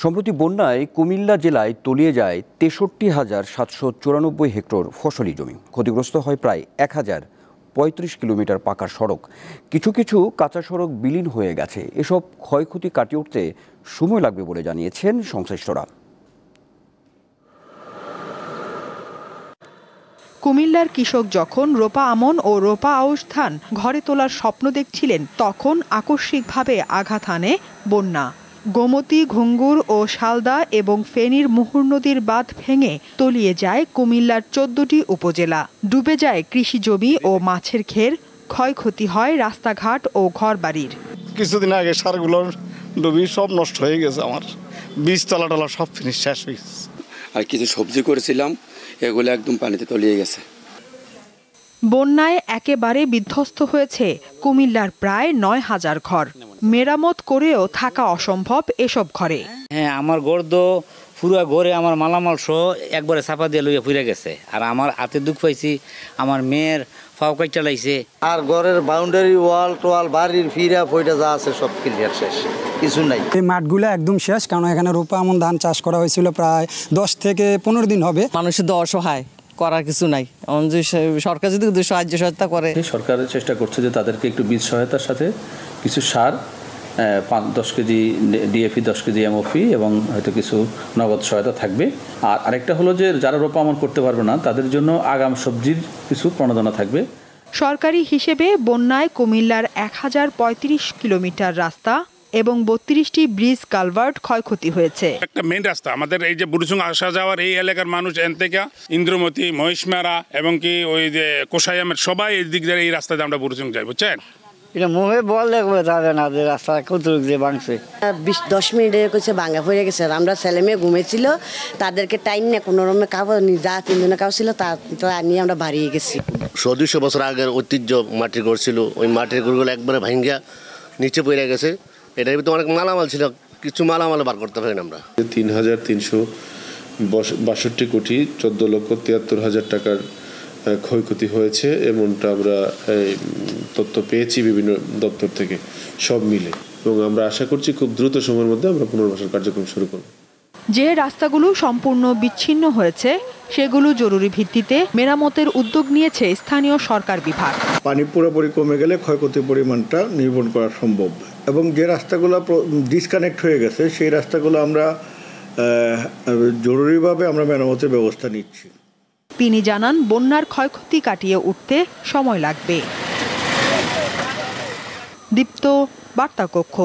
সম্প্রতি বন্যায় কুমিল্লা জেলায় তলিয়ে যায় ৬৩,৭৯৪ হেক্টর ফসলি জমি। ক্ষতিগ্রস্ত হয় প্রায় ১,০৩৫ কিলোমিটার পাকা সড়ক। কিছু কিছু কাঁচা সড়ক বিলীন হয়ে গেছে। এসব ক্ষয়ক্ষতি কাটিয়ে উঠতে সময় লাগবে বলে জানিয়েছেন সংশ্লিষ্টরা। কুমিল্লার কৃষক যখন রোপা আমন ও রোপা আউশ ধান ঘরে তোলার স্বপ্ন দেখছিলেন, তখন আকস্মিকভাবে আঘাত হানে বন্যা। গোমতী, ঘুঙ্গুর ও শালদা এবং ফেনীর মুহুর নদীর বাঁধ ভেঙে তলিয়ে যায় কুমিল্লার ১৪টি উপজেলা। ডুবে যায় কৃষি জমি ও মাছের ঘের, ক্ষয়ক্ষতি হয় রাস্তাঘাট ও ঘরবাড়ির। কিছুদিন আগে সারগুলোর ডুবি সব নষ্ট হয়ে গেছে, আমার বীজ তলা টলা সব ফিনিশ শেষ হয়ে গেছে। আর কিছু সবজি করেছিলাম, এগুলো একদম পানিতে তলিয়ে গেছে। বন্যায় একেবারে বিধ্বস্ত হয়েছে কুমিল্লার প্রায় ৯,০০০ ঘর। মেরামত করেও থাকা অসম্ভব এসব ঘরে। হ্যাঁ, আমার ঘর তো পুরা ঘরে আমার মালামাল সহ একবারে চাপা দিয়ে লইয়া ফুরে গেছে। আর আমার হাতে দুঃখ পাইছি, আমার মেয়ের ফাও কাইটা লাইছে। আর ঘরের বাউন্ডারি ওয়াল টোয়াল বাড়ির ফিরা ফইটা যা আছে সব ক্লিয়ার শেষ, কিছু নাই। এই মাঠগুলো একদম শেষ, কারণ এখানে রোপা আমন ধান চাষ করা হয়েছিল প্রায় 10 থেকে 15 দিন হবে। মানুষের তো অসহায়, করার কিছু নাই। সরকার যদি সাহায্য সহায়তা করে, সরকার চেষ্টা করছে যে তাদেরকে একটু বীজ সহায়তার সাথে কিছু সার, 10 কেজি ডিএপি, 10 কেজি এমওপি এবং হয়তো কিছু নগদ সহায়তা থাকবে। আর আরেকটা হলো যে যারা রোপা আমন করতে পারবে না তাদের জন্য আগাম সবজির কিছু প্রণোদনা থাকবে। সরকারি হিসেবে বন্যায় কুমিল্লার ১,০৩৫ কিলোমিটার রাস্তা এবং ৩২টি ব্রিজ কালভার্ট ক্ষয়ক্ষতি হয়েছে। একটা মেইন রাস্তা আমাদের এই যে বুড়িচং আসা যাওয়ার এই এলাকার মানুষ এন থেকে ইন্দ্রমতি, মহিষমেরা এবং কি ওই যে কোষাইয়ামের সবাই এই দিক দিয়ে এই রাস্তাতে আমরা বুড়িচং যাই, বুঝছেন। এটা মুখে বললে যাবে না যে রাস্তা কত দিয়ে ভাঙছে। ২০-১০ মিনিটে কিছু ভাঙা পড়ে গেছে। আমরা ছেলে মেয়ে ঘুমেছিল, তাদেরকে টাইম না কোনো রকমে কাপড় যা 3 জনের কাপড় ছিল তা নিয়ে আমরা বাড়িয়ে গেছি। ১২০ বছর আগের ঐতিহ্য মাটির ঘর ছিল, ওই মাটির ঘরগুলো একবারে ভাঙ্গা নিচে পড়ে গেছে। এটার ভিতরে অনেক মালামাল ছিল, কিছু মালামাল বার করতে পারি না আমরা। ৩,৩৬২ কোটি ১৪,৭৩,০০০ টাকার ক্ষয়ক্ষতি হয়েছে, এমনটা আমরা তথ্য পেয়েছি বিভিন্ন দপ্তর থেকে সব মিলে, এবং আমরা আশা করছি খুব দ্রুত সময়ের মধ্যে আমরা পুনর্বাসন কার্যক্রম শুরু করব। যে রাস্তাগুলো সম্পূর্ণ বিচ্ছিন্ন হয়েছে সেগুলো জরুরি ভিত্তিতে মেরামতের উদ্যোগ নিয়েছে স্থানীয় সরকার বিভাগ। পানি পুরোপুরি কমে গেলে ক্ষয়ক্ষতির পরিমাণটা নির্ভর করা সম্ভব, এবং যে রাস্তাগুলো ডিসকানেক্ট হয়ে গেছে সেই রাস্তাগুলো আমরা জরুরিভাবে আমরা মেরামতের ব্যবস্থা নিচ্ছি। তিনি জানান, বন্যার ক্ষয়ক্ষতি কাটিয়ে উঠতে সময় লাগবে। দীপ্ত, বার্তা কক্ষ।